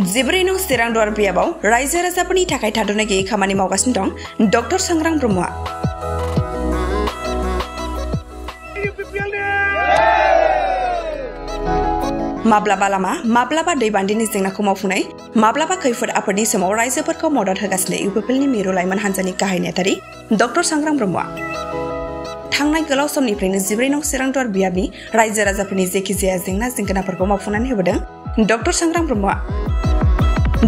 जिब्रै नं चिरां दुवार बियाबाव रायजो राजाफोरनि थाखाय थाद'नाय गैयै खामानि मावगासिनो दं डक्टर सांग्रां ब्रह्मआ। माब्लाबा लामा माब्लाबा दैबान्दिनि जेंनाखौ मावफुंनाय माब्लाबा खैफोद आफोदनि समाव रायजोफोरखौ मदद होगासिनो इउपिपिएलनि मिरु लाइमोन हान्जानि गाहाय नेहाथारि डक्टर सांग्रां ब्रह्मआ। थांनाय गोलाव समनिफ्रायनो जिब्रै नं चिरां दुवार बियाबनि रायजो राजाफोरनि जेखिजाया जेंना जेंगोनाफोरखौ मावफुंनानै होबोदों डक्टर सांग्रां ब्रह्मआ।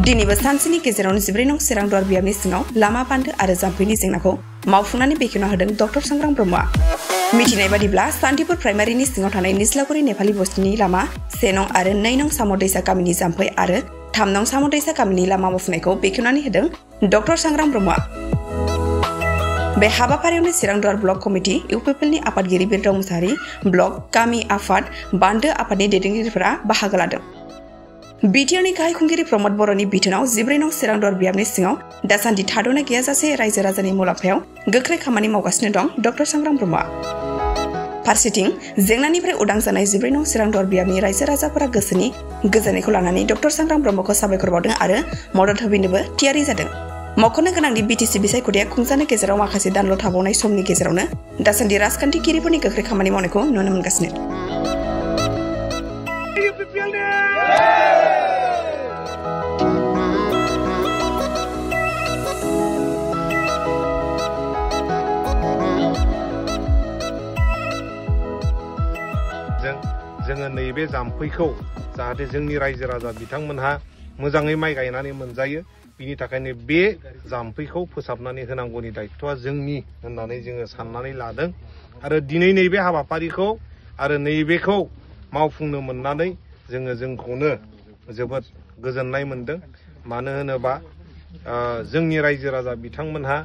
दिनैबो सानसेनि गेजेरावनो जिब्रै नं चिरां दुवार बियाबनि सिङाव लामा बान्दो आरो जाम्फैनि जेंनाखौ मावफुंनानै बेखेवना होदों डक्टर सांग्रां ब्रह्मआ। मिथिनाय बादिब्ला सान्तिपुर प्राइमारिनि सिङाव थानाय निस्लागुरि नेपालि बस्तिनि लामा 1 नं आरो 2 नं साम' दैसा गामिनि जाम्फै आरो 3 नं साम' दैसा गामिनि लामा मावफुंनायखौ बेखेवनानै होदों डक्टर सांग्रां ब्रह्मआ। बे हाबाफारियावनो चिरां दुवार ब्लक कमिटि इउपिपिएलनि आफादगिरि बिरदाव मुसाहारि, ब्लक गामि आफाद बान्दो आफादनि दैदेनगिरिफोरा बाहागो लादों। बिटिआरनि गाहाय खुंगिरि प्रमद बर'नि बिथोनाव जिब्रै नं चिरां दुवार बियाबनि सिङाव दासान्दि थाद'नाय गैयाजासे रायजो राजानि मुलाम्फायाव गोख्रै खामानि मावगासिनो दं डक्टर सांग्रां ब्रह्मआ। फारसेथिं जेंनानिफ्राय उदां जानाय जिब्रै नं चिरां दुवार बियाबनि रायजो राजाफोरा गोसोनि गोजोननायखौ लानानै डक्टर सांग्रां ब्रह्मखौ साबायखर बावदों आरो मदद होफिननोबो थियारि जादों। मख'नो गोनांदि बिटिसि बिसायख'थिया खुंजानो गेजेराव माखासे दानल' थाबावनाय समनि गेजेरावनो दासान्दि राजखान्थिगिरिफोरनि गोख्रै खामानि मावनायखौ नुनो मोनगासिनो। जोङो नैबे जाम्फैखौ जाहाथे जोंनि रायजो राजा बिथांमोनहा मोजाङै माइ गायनानै मोनजायो, बिनि थाखायनो बे जाम्फैखौ फोसाबनानै होनांगौनि दायित्वआ जोंनि होननानै जोङो साननानै लादों आरो दिनै नैबे हाबाफारिखौ आरो नैबेखौ मावफुंनो मोननानै जोंखौनो जोबोद गोजोननाय मोनदों। मानो होनोबा जोंनि रायजो राजा बिथांमोनहा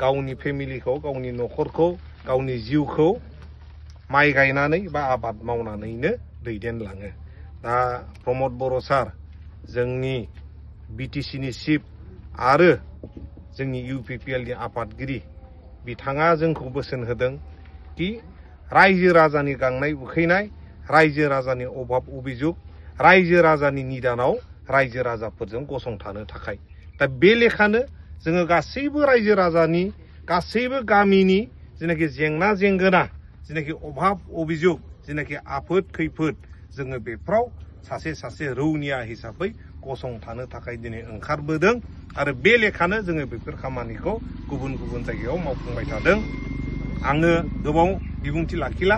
गावनि फेमिलिखौ, गावनि न'खरखौ, गावनि जिउखौ माइ गायनानै बा आबाद मावनानैनो दैदेनलाङो। दा प्रमद बर' सार, जोंनि बिटिसिनि चिफ आरो जोंनि इउपिपिएलनि आफादगिरि बिथाङा जोंखौ बोसोन होदों कि रायजो राजानि गांनाय उखैनाय, रायजो राजानि अभाब अभिजुग, रायजो राजानि निदानाव रायजो राजाफोरजों गसंथानो थाखाय। दा बे लेखानो जोङो गासैबो रायजो राजानि, गासैबो गामिनि जेनाखि जेंना जेंगोना, जेनाखि अभाब अभिजुग, जेनाखि आफोद खैफोद, जोङो बेफ्राव सासे सासे रौनिया हिसाबै गसंथानो थाखाय दिनै ओंखारबोदों आरो बे लेखानो जोङो बेफोर खामानिखौ गुबुन गुबुन जायगायाव मावफुंबाय थादों। आङो गोबाव बिबुंथि लाखिला,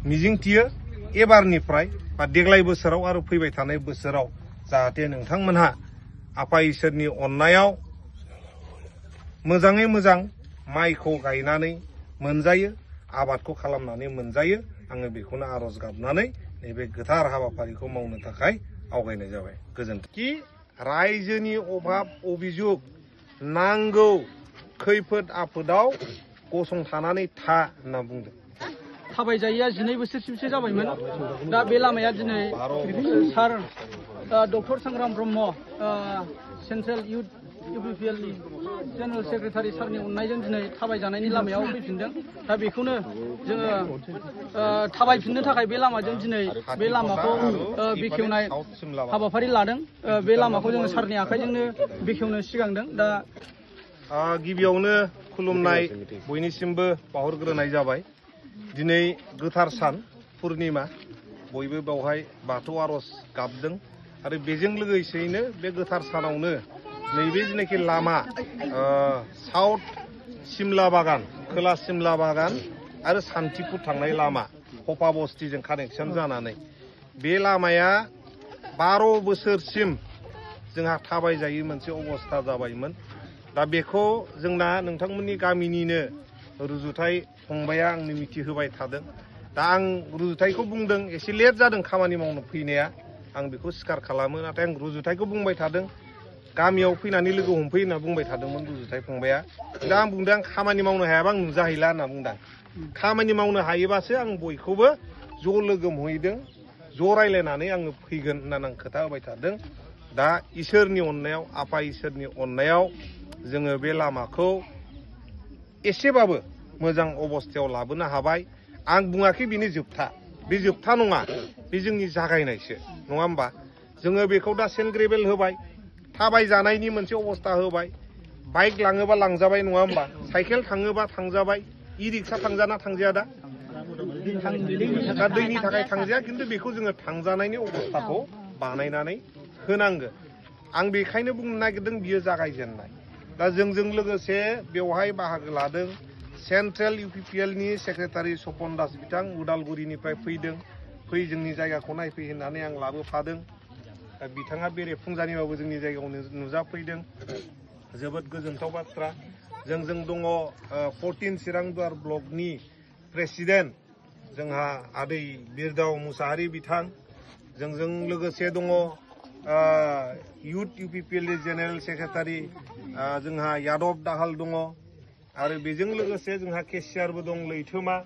मिजिंथियो एबारनिफ्राय बा देग्लाय बोसोराव आरो फैबाय थानाय बोसोराव जाहाथे नोंथांमोनहा आफा इसोरनि अननायाव मोजाङै मोजां माइखौ गायनानै मोनजायो, आबादखौ खालामनानै मोनजायो। आङो बेखौनो आरज गाबनानै नैबे गोथार हाबाफारिखौ मावनो थाखाय आवगायनाय जाबाय। गोजोन्थों। कि रायजोनि अभाब अभिजुग, नांगौ खैफोद आफोदाव गसंथानानै था होनना बुंदों। थाबायजायैया 12 बोसोरसिमसो जाबायमोन। दा बे लामाया दिनै सार doctor Sangram Brahma, central youth इउपिपिएलनि जेनेरेल सेक्रेटारि सारनि अननायजों दिनै थाबायजानायनि लामायाव फैफिनदों। दा बेखौनो जोङो थाबायफिननो थाखाय बे लामाजों दिनै बे लामाखौ बेखेवनाय हाबाफारि लादों। बे लामाखौ जोङो सारनि आखाइजोंनो बेखेवनो सिगांदों। दा गिबियावनो खुलुमनाय बयनिसिमबो बावहरग्रोनाय जाबाय। दिनै गोथार सान पुर्निमा, बयबो बेवहाय बाथौ आरज गाबदों आरो बेजों लोगोसेयैनो बे गोथार सानावनो नैबे जेनाखि लामा साउथ सिमला बागान, खोला सिमला बागान आरो सान्तिपुर थांनाय लामा हपा बस्तिजों कानेक्सन जानानै बे लामाया 12 बोसोरसिम जोंहा थाबायजायै मोनसे अबस्था जाबायमोन। दा बेखौ जोंना नोंथांमोननि गामिनिनो रुजुथाय फंबाया आंनो मिथिहोबाय थादों। दा आं रुजुथायखौ बुंदों, एसे लेट जादों खामानि मावनो फैनाया, आं बेखौ स्वीकार खालामो। नाथाय आं रुजुथायखौ बुंबाय थादों, गामियाव फैनानै लोगो हमफै होनना बुंबाय थादोंमोन रुजुथाय फंबाया। दा आं बुंदों आं खामानि मावनो हायाबा आं नुजाहैला होनना बुंदों। खामानि मावनो हायोबासो आं बयखौबो ज' लोगो हमहैदों, ज' रायलायनानै आङो फैगोन होननानै आं खोथा होबाय थादों। दा इसोरनि अननायाव, आफा इसोरनि अननायाव जोङो बे लामाखौ एसेबाबो मोजां अबस्थायाव लाबोनो हाबाय। आं बुङाखै बिनि जोबथा, बे जोबथा नङा। बे जोंनि जागायनायसो नङा होमबा जोङो बेखौ दा सेन्ट ग्रेभेल होबाय थाबाय जानायनि मोनसे अबस्था होबाय बाइक लाङोबा लांजाबाय नङा होमबा साइकेल थाङोबा थांजाबाय इ रिक्सा थांजाना थांजाया दा दैनि थाखाय थांजाया खिन्थु बेखौ जोङो थांजानायनि अबस्थाखौ बानायनानै होनांगोन आं बेखायनो बुंनो नागिरदों बियो जागायजेननाय दा जोंजों लोगोसे बेवहाय बाहागो लादों सेन्ट्रेल UPPL नि सेक्रेटारि सपन दास बिथां उदालगुरिनिफ्राय फैदों जोंनि जायगाखौ नायफै होननानै आं लाबोफादों बिथाङा बेरेफुंजानिबाबो जोंनि जायगायाव नुजाफैदों जोबोद गोजोनथाव बाथ्रा जोंजों दङ 14 चिरांदुवार ब्लकनि प्रेसिडेन्ट जोंहा आदै बिरदाव मुसाहारि बिथां जोंजों लोगोसे दङ इउथ UPPL नि जेनेरेल सेक्रेटारि जोंहा यादव दाहाल दङ आरो बेजों लोगोसे जोंहा केसियारबो दं लैथोमा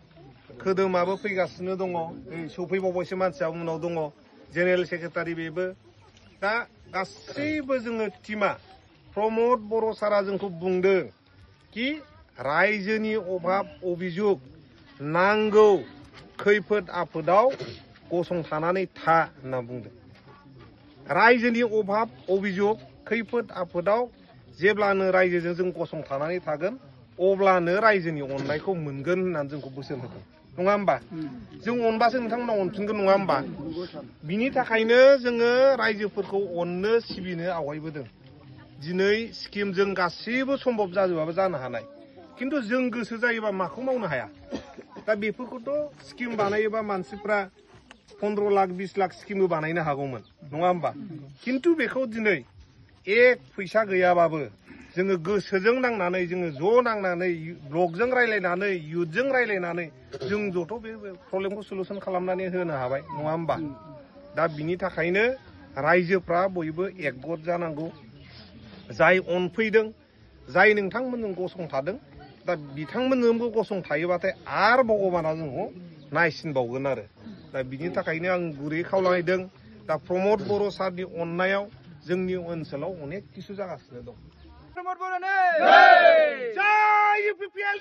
खोदोमाबो फैगासिनो दङ सफैबावबायसो मानसिया उनाव दङ जेनेरेल सेक्रेटारि बेबो दा गासैबो जोङो टिमा प्रमद बर' सारा जोंखौ बुंदों कि रायजोनि अभाब अभियोग नांगौ खैफोद आफोदाव गसंथानानै था होनना बुंदों रायजोनि अभाब अभियोग खैफोद आफोदाव जेब्लानो रायजोजों जों गसंथानानै थागोन अब्लानो रायजोनि अननायखौ मोनगोन होननानै जोंखौ बोसोन होदों नङा होमबा जों अनबासो नोंथांमोना अनफिनगोन नङा होमबा बिनि थाखायनो जोङो रायजोफोरखौ अननो सिबिनो आवगायबोदों दिनै स्किमजों गासैबो सम्भब जाजोबाबो जानो हानाय खिन्थु जों गोसो जायोबा माखौ मावनो हाया दा बेफोरखौथ' स्किम बानायोबा मानसिफ्रा 15 लाख 20 लाख स्किमबो बानायनो हागौमोन नङा होमबा खिन्थु बेखौ दिनै एक फैसा गैयाबाबो जोङो गोसोजों नांनानै जोङो ज' नांनानै ब्लकजों रायलायनानै इयुथजों रायलायनानै जों ज'थ' बे प्रब्लेमखौ सलुसन खालामनानै होनो हाबाय नङा होमबा दा बिनि थाखायनो रायजोफ्रा बयबो एकगत जानांगौ जाय अनफैदों जाय नोंथांमोनजों गसंथादों दा बिथांमोनजोंबो गसंथायोबाथाय आरो भगबाना जोंखौ नायसिनबावगोन आरो दा बिनि थाखायनो आं गुरै खावलायदों दा प्रमद बर' सारनि अननायाव जोंनि ओनसोलाव अनेक किसु जागासिनो दं प्रमद बर'नो जय UPPL